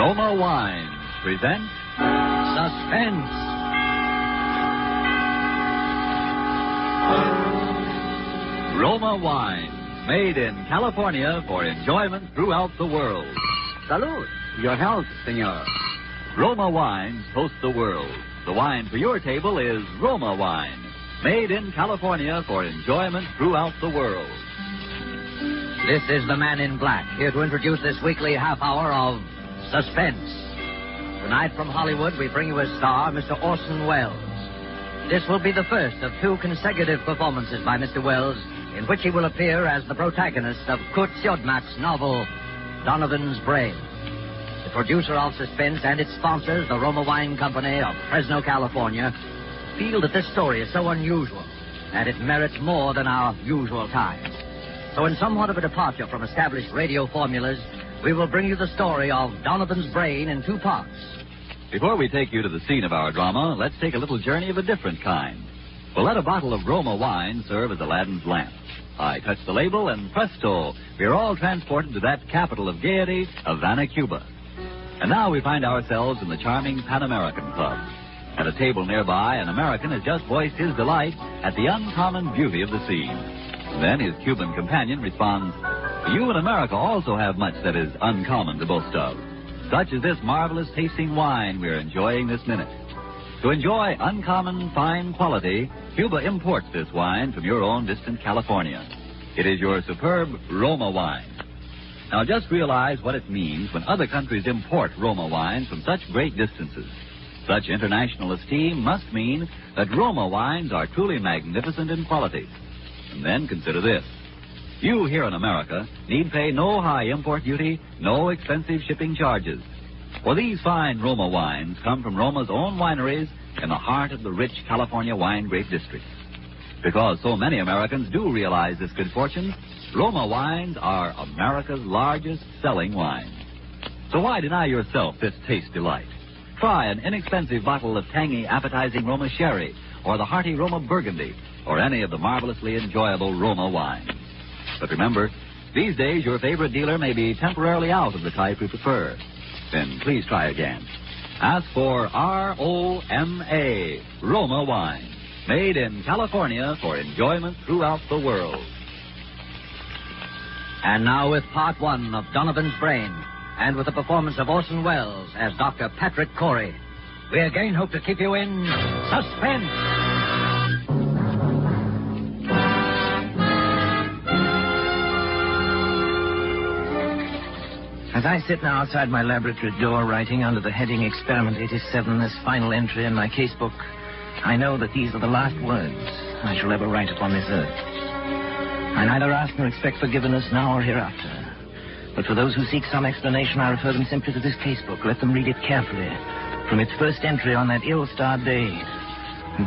Roma Wines present Suspense. Roma Wines, made in California for enjoyment throughout the world. Salud. Your health, senor. Roma Wines toast the world. The wine for your table is Roma Wine, made in California for enjoyment throughout the world. This is the Man in Black, here to introduce this weekly half hour of Suspense. Tonight from Hollywood, we bring you a star, Mr. Orson Welles. This will be the first of two consecutive performances by Mr. Welles, in which he will appear as the protagonist of Kurt Siodmak's novel, Donovans Brain. The producer of Suspense and its sponsors, the Roma Wine Company of Fresno, California, feel that this story is so unusual that it merits more than our usual time. So in somewhat of a departure from established radio formulas, we will bring you the story of Donovan's Brain in two parts. Before we take you to the scene of our drama, let's take a little journey of a different kind. We'll let a bottle of Roma wine serve as Aladdin's lamp. I touch the label, and presto, we're all transported to that capital of gaiety, Havana, Cuba. And now we find ourselves in the charming Pan American Club. At a table nearby, an American has just voiced his delight at the uncommon beauty of the scene. Then his Cuban companion responds, "You in America also have much that is uncommon to boast of. Such as this marvelous tasting wine we're enjoying this minute. To enjoy uncommon fine quality, Cuba imports this wine from your own distant California. It is your superb Roma wine. Now just realize what it means when other countries import Roma wines from such great distances. Such international esteem must mean that Roma wines are truly magnificent in quality. And then consider this. You here in America need pay no high import duty, no expensive shipping charges. For these fine Roma wines come from Roma's own wineries in the heart of the rich California wine grape district. Because so many Americans do realize this good fortune, Roma wines are America's largest selling wine. So why deny yourself this taste delight? Try an inexpensive bottle of tangy, appetizing Roma sherry, or the hearty Roma burgundy, or any of the marvelously enjoyable Roma wines. But remember, these days your favorite dealer may be temporarily out of the type you prefer. Then please try again. Ask for R-O-M-A, Roma wine, made in California for enjoyment throughout the world. And now with part one of Donovan's Brain, and with the performance of Orson Welles as Dr. Patrick Corey, we again hope to keep you in suspense. As I sit now outside my laboratory door writing under the heading Experiment 87, this final entry in my casebook, I know that these are the last words I shall ever write upon this earth. I neither ask nor expect forgiveness now or hereafter. But for those who seek some explanation, I refer them simply to this casebook. Let them read it carefully from its first entry on that ill-starred day,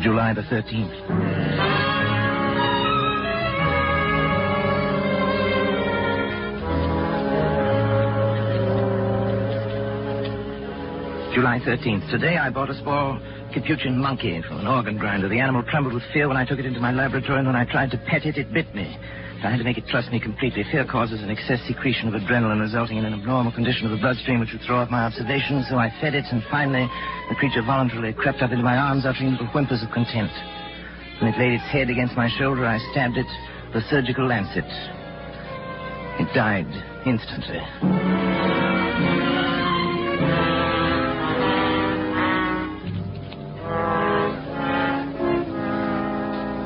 July the 13th. July 13th. Today I bought a small Capuchin monkey from an organ grinder. The animal trembled with fear when I took it into my laboratory, and when I tried to pet it, it bit me. I had to make it trust me completely. Fear causes an excess secretion of adrenaline, resulting in an abnormal condition of the bloodstream which would throw off my observations, so I fed it, and finally the creature voluntarily crept up into my arms, uttering little whimpers of contempt. When it laid its head against my shoulder, I stabbed it with a surgical lancet. It died instantly.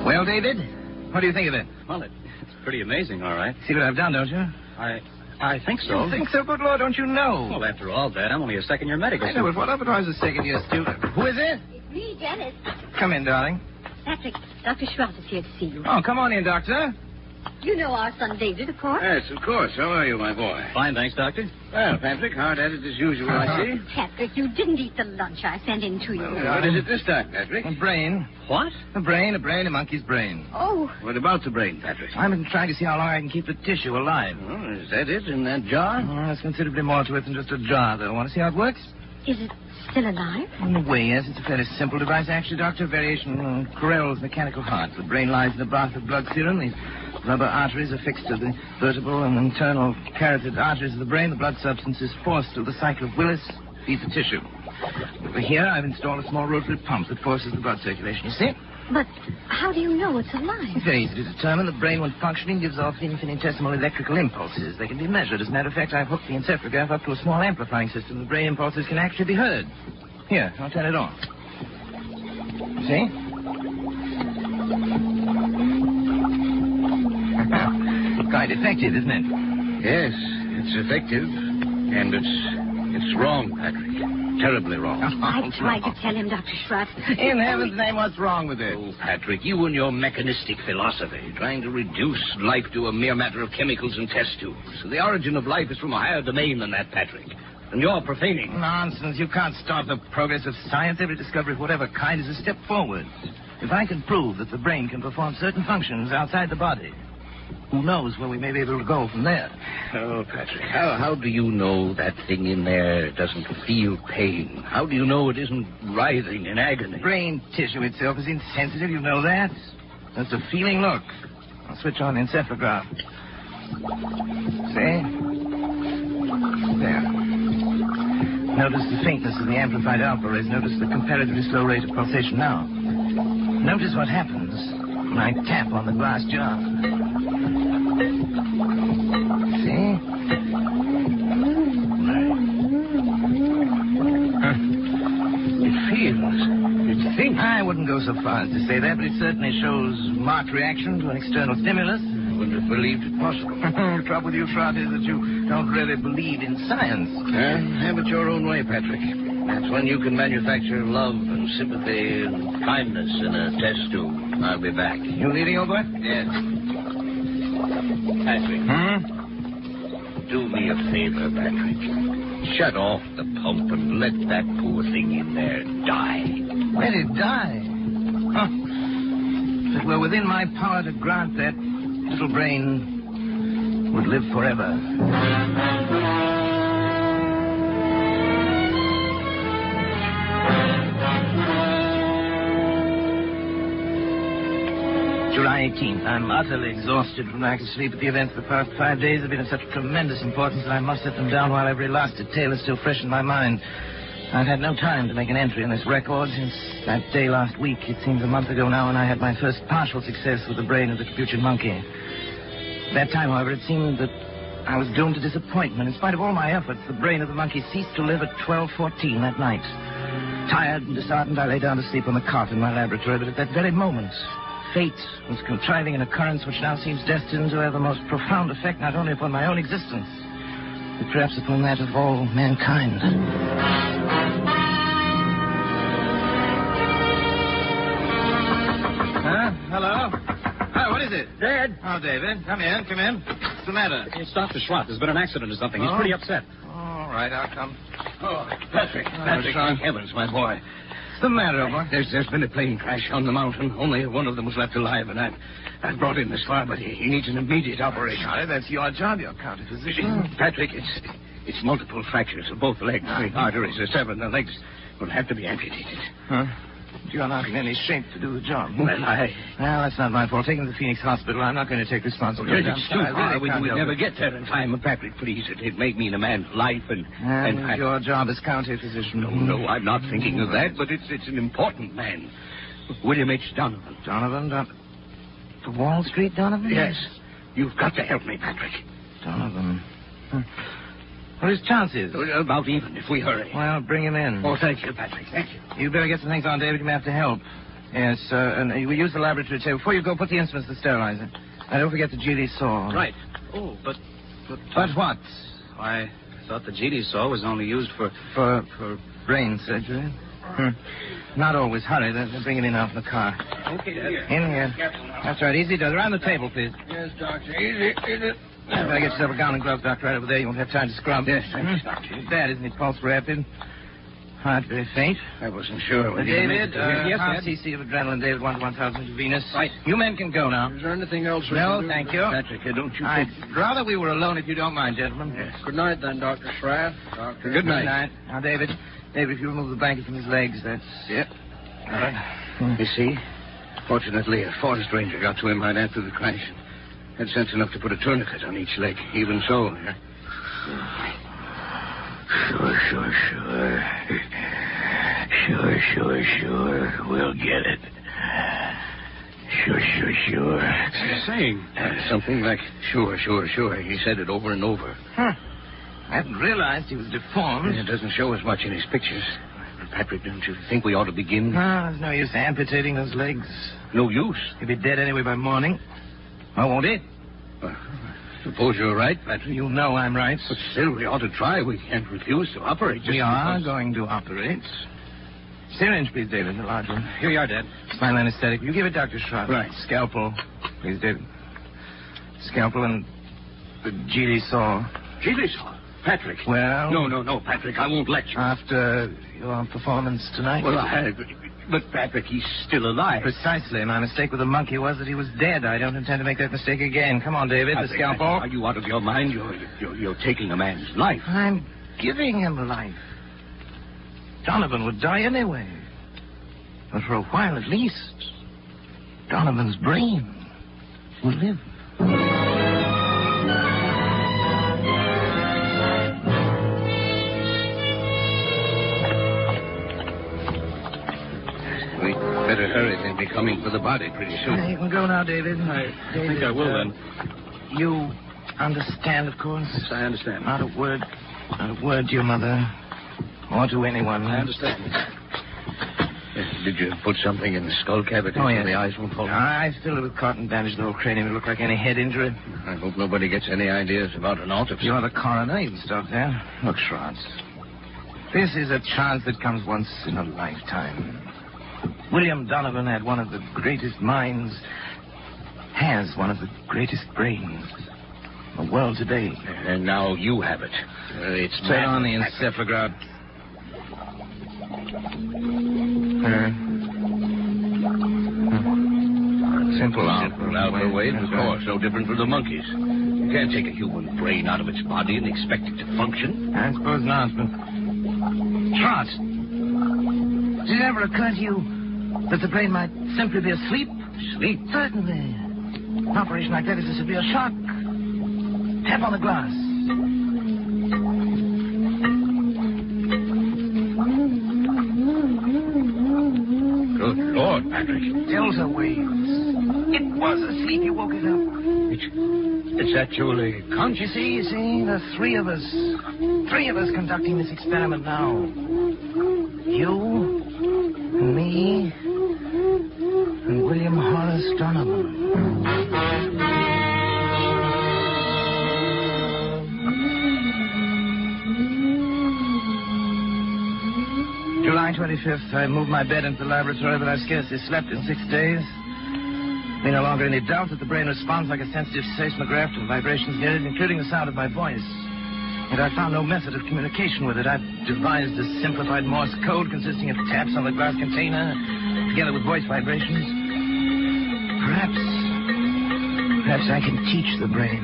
Well, David, what do you think of it? Well, it's pretty amazing, all right. See what I've done, don't you? I think so. You think so? Good Lord, don't you know? Well, after all that, I'm only a second-year medical I know, but what otherwise a second-year student? Who is it? It's me, Dennis. Come in, darling. Patrick, Dr. Schwartz is here to see you. Oh, come on in, Doctor. You know our son David, of course. Yes, of course. How are you, my boy? Fine, thanks, Doctor. Well, Patrick, hard at it as usual, I see. Patrick, you didn't eat the lunch I sent in to you. Well, what is it this time, Patrick? A brain. What? A brain, a monkey's brain. Oh. What about the brain, Patrick? I've been trying to see how long I can keep the tissue alive. Oh, is that it in that jar? Oh, there's considerably more to it than just a jar, though. Want to see how it works? Is it still alive? In a way, yes. It's a fairly simple device, actually, Doctor. Variation on Carrel's mechanical heart. The brain lies in a bath of blood serum. These rubber arteries affixed to the vertebral and internal carotid arteries of the brain. The blood substance is forced through the cycle of Willis, feeds the tissue. Over here, I've installed a small rotary pump that forces the blood circulation. You see? But how do you know it's alive? It's very easy to determine. The brain, when functioning, gives off infinitesimal electrical impulses. They can be measured. As a matter of fact, I've hooked the encephalograph up to a small amplifying system. The brain impulses can actually be heard. Here, I'll turn it on. See? Quite effective, isn't it? Yes, it's effective. And it's wrong, Patrick. Terribly wrong. I tried to tell him, Dr. Schwartz. In heaven's name, what's wrong with it? Oh, Patrick, you and your mechanistic philosophy, trying to reduce life to a mere matter of chemicals and test tubes. The origin of life is from a higher domain than that, Patrick. And you're profaning. Nonsense. You can't stop the progress of science. Every discovery of whatever kind is a step forward. If I can prove that the brain can perform certain functions outside the body, who knows where we may be able to go from there? Oh, Patrick, how do you know that thing in there doesn't feel pain? How do you know it isn't writhing in agony? Brain tissue itself is insensitive, you know that. That's a feeling look. I'll switch on the encephalograph. See? There. Notice the faintness of the amplified alpha rays. Notice the comparatively slow rate of pulsation now. Notice what happens when I tap on the glass jar. See? It feels. It thinks. I wouldn't go so far as to say that, but it certainly shows marked reaction to an external stimulus. I wouldn't have believed it possible. The trouble with you, Schwartz, is that you don't really believe in science. Have it your own way, Patrick. That's when you can manufacture love and sympathy and kindness in a test tube. I'll be back. You leaving, old boy? Yes. Patrick. Do me a favor, Patrick. Shut off the pump and let that poor thing in there die. Let it die? Huh. If it were within my power to grant that, little brain would live forever. July 18th. I'm utterly exhausted from lack of sleep. But the events of the past 5 days have been of such tremendous importance that I must set them down while every last detail is still fresh in my mind. I've had no time to make an entry in this record since that day last week. It seems a month ago now when I had my first partial success with the brain of the capuchin monkey. At that time, however, it seemed that I was doomed to disappointment. In spite of all my efforts, the brain of the monkey ceased to live at 12:14 that night. Tired and disheartened, I lay down to sleep on the cot in my laboratory, but at that very moment, fate was contriving an occurrence which now seems destined to have the most profound effect not only upon my own existence, but perhaps upon that of all mankind. Hello? Oh, what is it? Dad. Oh, David. Come in. What's the matter? It's Dr. Schwartz. There's been an accident or something. He's pretty upset. All right, I'll come. Oh, Patrick. Patrick, Sean. heavens, my boy. What's the matter, boy? There's been a plane crash on the mountain. Only one of them was left alive, and I've brought him this far, but he needs an immediate operation. Charlie, that's your job. You're county physician. Patrick, it's multiple fractures of both legs. The arteries are severed, and the legs will have to be amputated. Huh? You're not in any shape to do the job. Well, that's not my fault. Take him to the Phoenix Hospital. I'm not going to take responsibility. It's too far. We'd never get there in time. Patrick, please, it may mean a man's life and your job as county physician. No, I'm not thinking of that, but it's an important man. William H. Donovan. Donovan? The Wall Street Donovan? Yes. You've got to help me, Patrick. Donovan. What are his chances? About even, if we hurry. Well, bring him in. Oh, thank you, Patrick. Thank you. You better get some things on, David. You may have to help. Yes, and we use the laboratory table. Before you go, put the instruments to sterilizer. And don't forget the GD saw. Right. Oh, but what? I thought the GD saw was only used for brain surgery. Not always. Hurry. They'll bring it in off the car. Okay, Dad. In here. That's right. Easy does. Around the table, please. Yes, Doctor. Easy. Better get yourself a gown and gloves, Doctor, right over there. You won't have time to scrub. Yes, thanks, Doctor. Bad, isn't it? Pulse rapid. Heart very faint. I wasn't sure. David, yes, half Dad. cc of adrenaline, David, 1 to 1,000 intravenous. Right. You men can go now. Is there anything else we No, can do? thank you. Patrick, don't you I'd think... rather we were alone if you don't mind, gentlemen. Yes. Good night, then, Dr. Schwartz. Doctor. Good night. Now, David, if you remove the blanket from his legs, that's... Yep. All right. You see? Fortunately, a forest ranger got to him right after the crash. Had sense enough to put a tourniquet on each leg. Even so. Yeah. Sure. We'll get it. Sure. Saying something like, sure. He said it over and over. Huh. I hadn't realized he was deformed. It doesn't show as much in his pictures. Patrick, don't you think we ought to begin? No, there's no use amputating those legs. No use? He'll be dead anyway by morning. I won't it? Suppose you're right, Patrick. You know I'm right. But still, we ought to try. We can't refuse to operate. We are going to operate. Syringe, please, David. The large one. Here you are, Dad. Spinal anesthetic. You give it, Dr. Schroeder. Right. Scalpel. Please, David. Scalpel and the GD saw. GD saw? Patrick. Well? No, Patrick. I won't let you. After your performance tonight? Well, but Patrick, he's still alive. Precisely. My mistake with the monkey was that he was dead. I don't intend to make that mistake again. Come on, David. Patrick, the scalpel. Are you out of your mind? You're taking a man's life. I'm giving him life. Donovan would die anyway. But for a while at least, Donovan's brain will live. We'd better hurry. They'll be coming for the body pretty soon. You can go now, David. I think I will, then. You understand, of course? Yes, I understand. Not a word to your mother or to anyone. I understand. Did you put something in the skull cavity Oh, so yes. the eyes won't fall? I filled it with cotton, bandaged the whole cranium. It looked like any head injury. I hope nobody gets any ideas about an autopsy. You're the coroner. You can stop there. Look, Schwartz. This is a chance that comes once in a lifetime. William Donovan had one of the greatest minds, has one of the greatest brains in the world today. And now you have it. It's Turn on the encephalograph. Simple out of the way, of course. No different from the monkeys. You can't take a human brain out of its body and expect it to function. I suppose not, but... Schwartz, did it ever occur to you that the brain might simply be asleep? Sleep? Certainly. An operation like that is a severe shock. Tap on the glass. Good Lord, Patrick. Delta waves. It was asleep. You woke it up. It's actually conscious. You see, the three of us conducting this experiment now. You, and me, and William Horace Donovan. July 25th, I moved my bed into the laboratory, but I've scarcely slept in 6 days. There's no longer any doubt that the brain responds like a sensitive seismograph to the vibrations near it, including the sound of my voice. Yet I found no method of communication with it. I've devised a simplified Morse code consisting of taps on the glass container, together with voice vibrations. Perhaps I can teach the brain.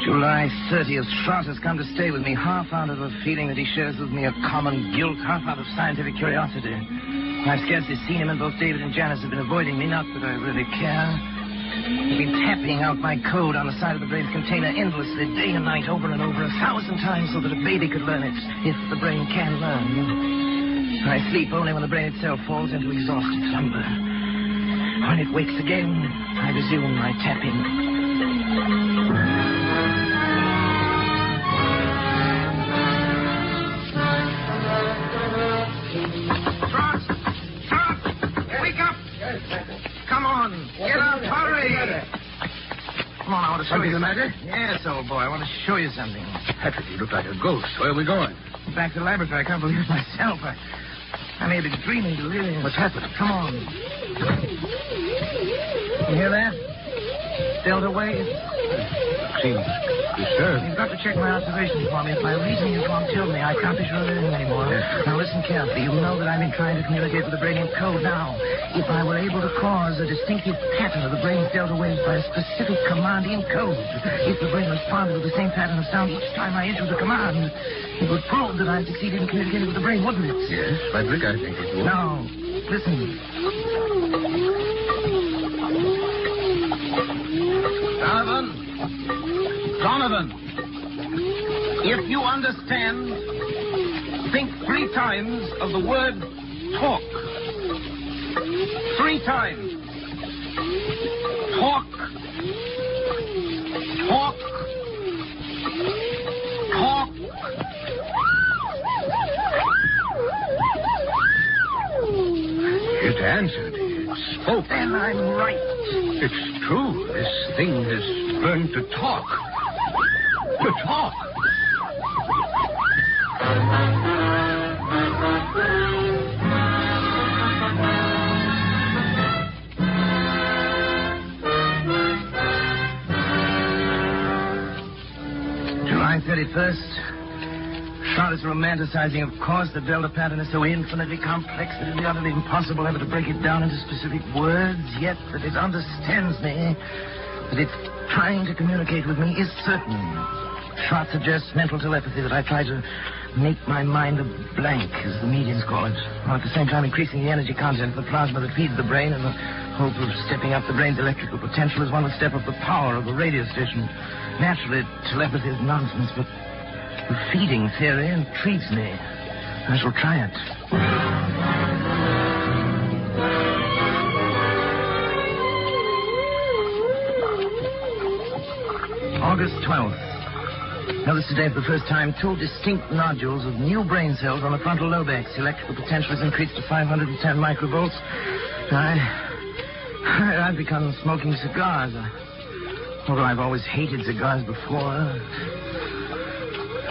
July 30th, Schwartz has come to stay with me, half out of a feeling that he shares with me a common guilt, half out of scientific curiosity. I've scarcely seen him, and both David and Janice have been avoiding me, not that I really care. They've been tapping out my code on the side of the brain's container endlessly, day and night, over and over, 1,000 times, so that a baby could learn it, if the brain can learn. I sleep only when the brain itself falls into exhausted slumber. When it wakes again, I resume my tapping. Come on, I want to show Something you. the matter? Yes, old boy. I want to show you something. Patrick, you look like a ghost. Where are we going? Back to the laboratory. I can't believe it myself. I may be dreaming delirious. What's happening? Come on. You hear that? Delta wave. Seems disturbed. You've got to check my observations for me. If my reasoning is wrong, tell me. I can't be sure of anything anymore. Yes. Now listen carefully. You know that I've been trying to communicate with the brain in code. Now, if I were able to cause a distinctive pattern of the brain's delta waves by a specific command in code, if the brain responded with the same pattern of sound each time I issued the command, it would prove that I succeeded in communicating with the brain, wouldn't it? Yes, Patrick, I think it will. Now, Listen. Donovan. If you understand, think 3 times of the word talk. 3 times. Talk. Talk. Talk. It answered. It spoke. Then I'm right. It's true. This thing has learned to talk. To talk. July 31st. Shot is romanticizing, of course. The Delta pattern is so infinitely complex that it would be utterly impossible ever to break it down into specific words, yet that it understands me, that it's trying to communicate with me, is certain. Shot suggests mental telepathy, that I try to make my mind a blank, as the mediums call it, while at the same time increasing the energy content of the plasma that feeds the brain in the hope of stepping up the brain's electrical potential as one would step up the power of a radio station. Naturally, telepathy is nonsense, but the feeding theory intrigues me. I shall try it. August 12th. Noticed today for the first time 2 distinct nodules of new brain cells on the frontal lobex. The electrical potential has increased to 510 microvolts. I've begun smoking cigars. Although I've always hated cigars before.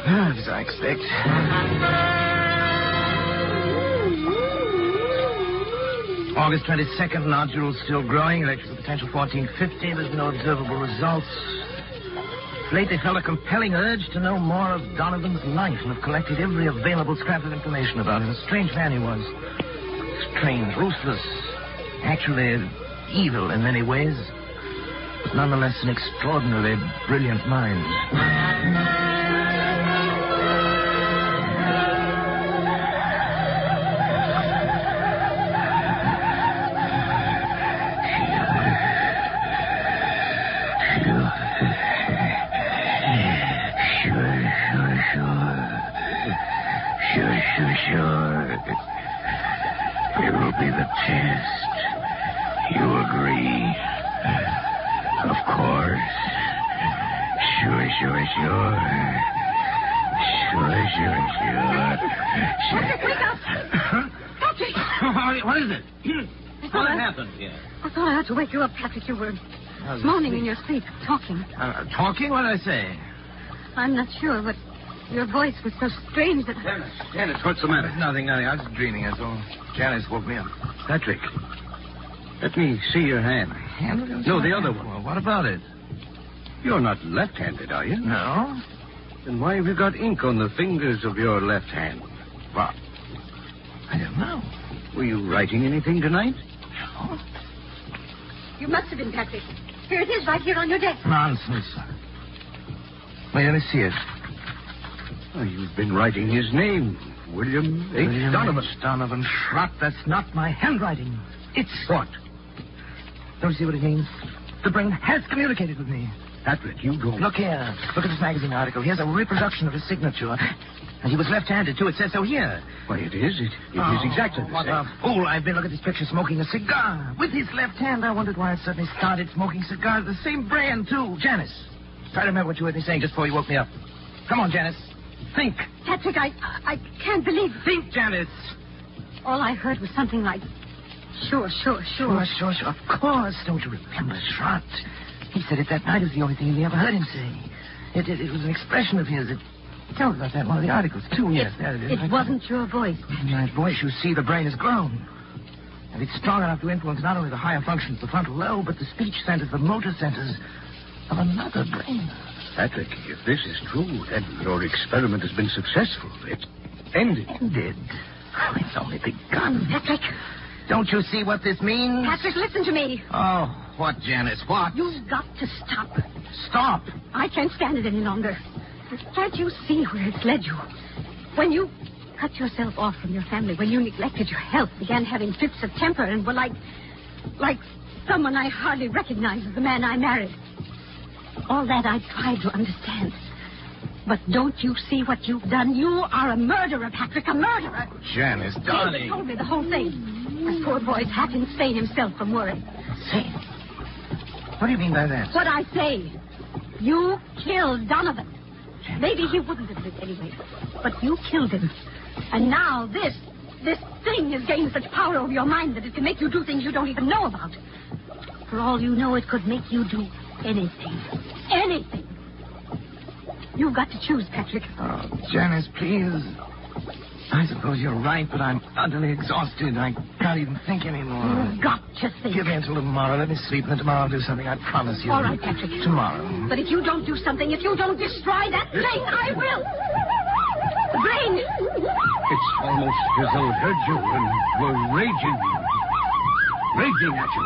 As I expect. August 22nd, nodules still growing. Electrical potential 1450. There's no observable results. Lately felt a compelling urge to know more of Donovan's life and have collected every available scrap of information about him. A strange man he was. Strange, ruthless, actually evil in many ways, but nonetheless an extraordinarily brilliant mind. Sure. It will be the test. You agree? Of course. Sure. Patrick, wake up! Patrick! What is it? What happened here? I thought I had to wake you up, Patrick. You were moaning in your sleep, talking. Talking? What did I say? I'm not sure, but your voice was so strange that... Janice, what's the matter? Nothing. I was dreaming, that's all. Janice woke me up. Patrick, let me see your hand. No, the other one. Well, what about it? You're not left-handed, are you? No. Then why have you got ink on the fingers of your left hand? What? I don't know. Were you writing anything tonight? No. You must have been, Patrick. Here it is, right here on your desk. Nonsense. Wait, let me see it. Oh, you've been writing his name. William H. Donovan. Donovan Schrott. That's not my handwriting. It's... What? Don't you see what it means? The brain has communicated with me. Patrick, you don't... Look here. Look at this magazine article. Here's a reproduction of his signature. And he was left-handed, too. It says so here. Why, it is. It is exactly the What same. a fool I've been. Look at this picture, smoking a cigar. With his left hand. I wondered why I suddenly started smoking cigars. The same brand, too. Janice, try to remember what you heard me saying just before you woke me up. Come on, Janice. Think. Patrick, I can't believe... Think, Janice. All I heard was something like... Sure. Sure. Of course. Don't you remember, Schrott? He said it that night. It was the only thing we ever heard him say. It was an expression of his. It tells about that in one of the articles, too. Yes, there it is. It wasn't your voice. My voice, you see, the brain has grown. And it's strong enough to influence not only the higher functions of the frontal lobe, but the speech centers, the motor centers of another brain. Patrick, if this is true, then your experiment has been successful. It's ended. Ended? Oh, it's only begun. Patrick. Don't you see what this means? Patrick, listen to me. Oh, what, Janice? What? You've got to stop. Stop. I can't stand it any longer. Can't you see where it's led you? When you cut yourself off from your family, when you neglected your health, began having fits of temper, and were like someone I hardly recognize as the man I married. All that I tried to understand. But don't you see what you've done? You are a murderer, Patrick, a murderer. Janice, darling. David told me the whole thing. This poor boy's half insane himself from worry. Insane? What do you mean by that? What I say. You killed Donovan. Maybe he wouldn't have lived anyway. But you killed him. And now this thing has gained such power over your mind that it can make you do things you don't even know about. For all you know, it could make you do anything. Anything. You've got to choose, Patrick. Oh, Janice, please. I suppose you're right, but I'm utterly exhausted. I can't even think anymore. You've got to think. Give me until tomorrow. Let me sleep, and then tomorrow I'll do something. I promise you. All right, Patrick. Tomorrow. But if you don't do something, if you don't destroy that thing, I will. The brain. It's almost as though it heard you and were raging at you.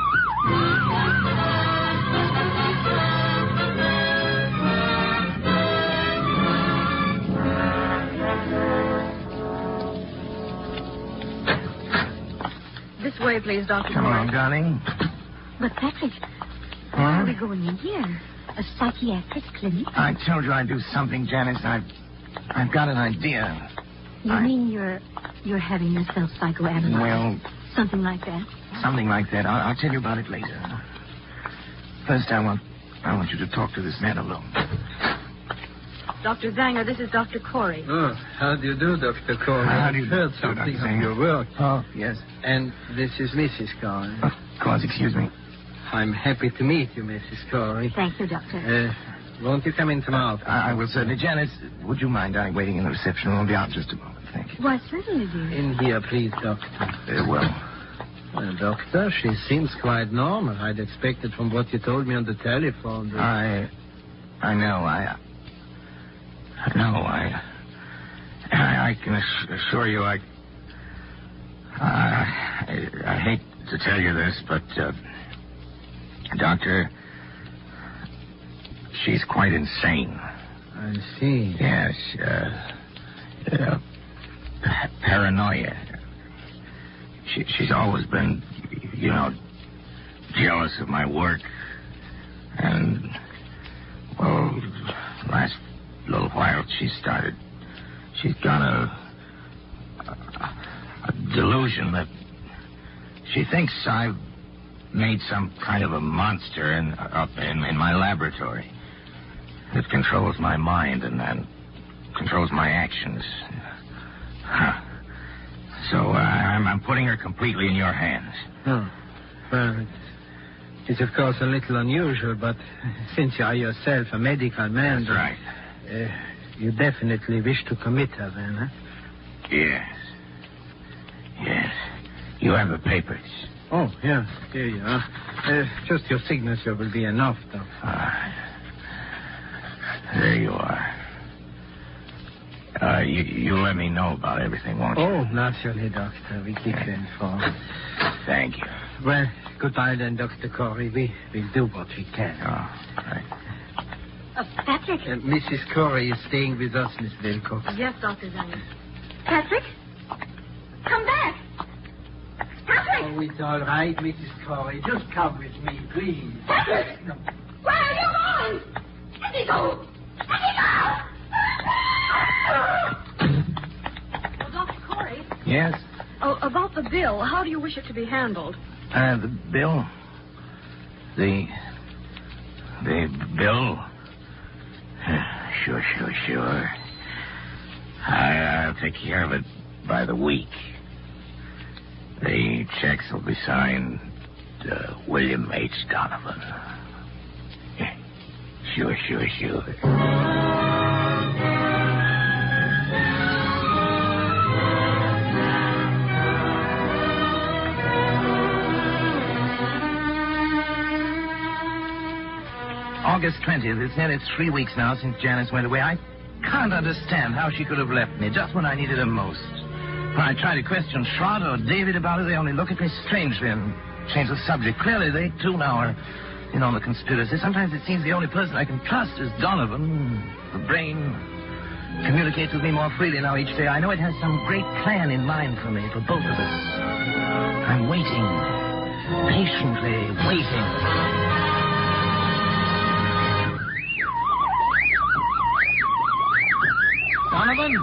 This way, please, Dr. Come on, darling. But, Patrick, why are we going in here? A psychiatric clinic? I told you I'd do something, Janice. I've got an idea. You mean you're having yourself psychoanalyzed? Well... Something like that? Something like that. I'll tell you about it later. First, I want you to talk to this man alone. Dr. Zanger, this is Dr. Corey. Oh, how do you do, Dr. Corey? How do you heard do, something Dr. of Zanger? your work. Oh, yes. And this is Mrs. Corey. Of course, excuse me. I'm happy to meet you, Mrs. Corey. Thank you, Doctor. Won't you come in tomorrow? I will certainly. Janice, would you mind waiting in the reception room? I'll be out just a moment. Thank you. Why, certainly, dear. In here, please, Doctor. Very well. Well, Doctor, she seems quite normal. I'd expected from what you told me on the telephone. I know. I can assure you, I hate to tell you this, but, Doctor, she's quite insane. I see. Yes, paranoia. She's always been, jealous of my work. And, well, last little while she's got a delusion that she thinks I've made some kind of a monster up in my laboratory. It controls my mind and then controls my actions. So I'm putting her completely in your hands. Oh. Well, it's of course a little unusual, but since you are yourself a medical man... That's right. You definitely wish to commit her then, huh? Yes. You have the papers. Oh, yeah. Here you are. Just your signature will be enough, though. There you are. You let me know about everything, won't you? Oh, naturally, Doctor. We keep you informed. Thank you. Well, goodbye then, Dr. Corey. We'll do what we can. Oh, right. Patrick? Mrs. Corey is staying with us, Miss Wilcox. Yes, Dr. Zanger. Patrick? Come back! Patrick! Oh, it's all right, Mrs. Corey. Just come with me, please. Patrick! No. Where are you going? Let me go! Let me go! Well, Dr. Corey? Yes? Oh, about the bill, how do you wish it to be handled? The bill? The bill? Sure. I'll take care of it by the week. The checks will be signed William H. Donovan. Sure. August 20th. It's nearly 3 weeks now since Janice went away. I can't understand how she could have left me just when I needed her most. When I try to question Schrod or David about it, they only look at me strangely and change the subject. Clearly, they, too, now are in on the conspiracy. Sometimes it seems the only person I can trust is Donovan, the brain. communicates with me more freely now each day. I know it has some great plan in mind for me, for both of us. I'm waiting, patiently waiting. Donovan?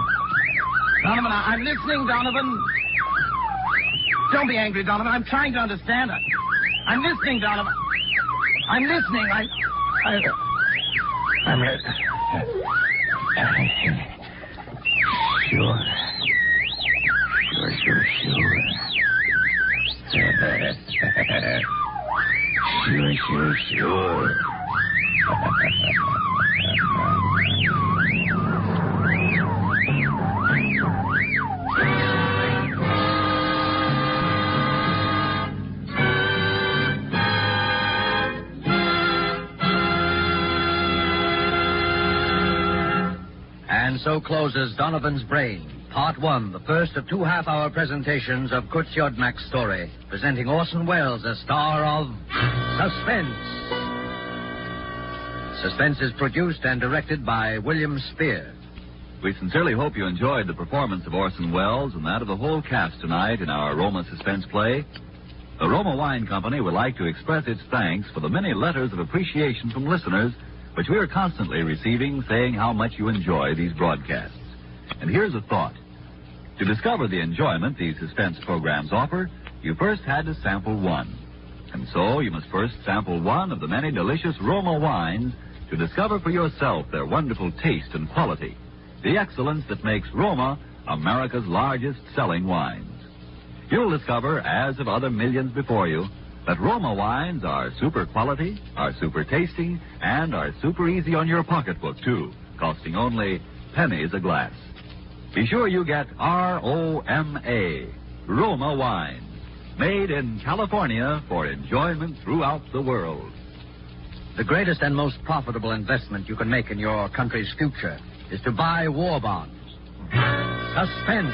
Donovan, I'm listening, Donovan. Don't be angry, Donovan. I'm trying to understand. I'm listening, Donovan. I'm listening. I'm... Sure. Sure. And so closes Donovan's Brain, Part 1, the first of 2 half-hour presentations of Kurt Siodmak's story, presenting Orson Welles as star of Suspense. Suspense is produced and directed by William Spear. We sincerely hope you enjoyed the performance of Orson Welles and that of the whole cast tonight in our Roma Suspense play. The Roma Wine Company would like to express its thanks for the many letters of appreciation from listeners which we are constantly receiving, saying how much you enjoy these broadcasts. And here's a thought. To discover the enjoyment these suspense programs offer, you first had to sample one. And so you must first sample one of the many delicious Roma wines to discover for yourself their wonderful taste and quality, the excellence that makes Roma America's largest selling wines. You'll discover, as of other millions before you, that Roma wines are super quality, are super tasty, and are super easy on your pocketbook, too, costing only pennies a glass. Be sure you get R-O-M-A, Roma wines, made in California for enjoyment throughout the world. The greatest and most profitable investment you can make in your country's future is to buy war bonds. Suspense.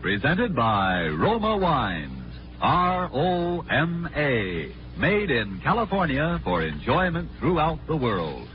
Presented by Roma Wines, R-O-M-A, made in California for enjoyment throughout the world.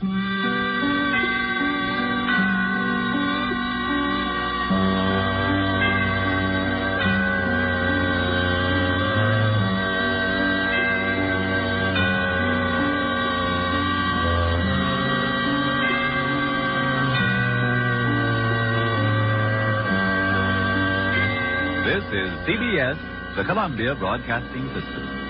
This is CBS, the Columbia Broadcasting System.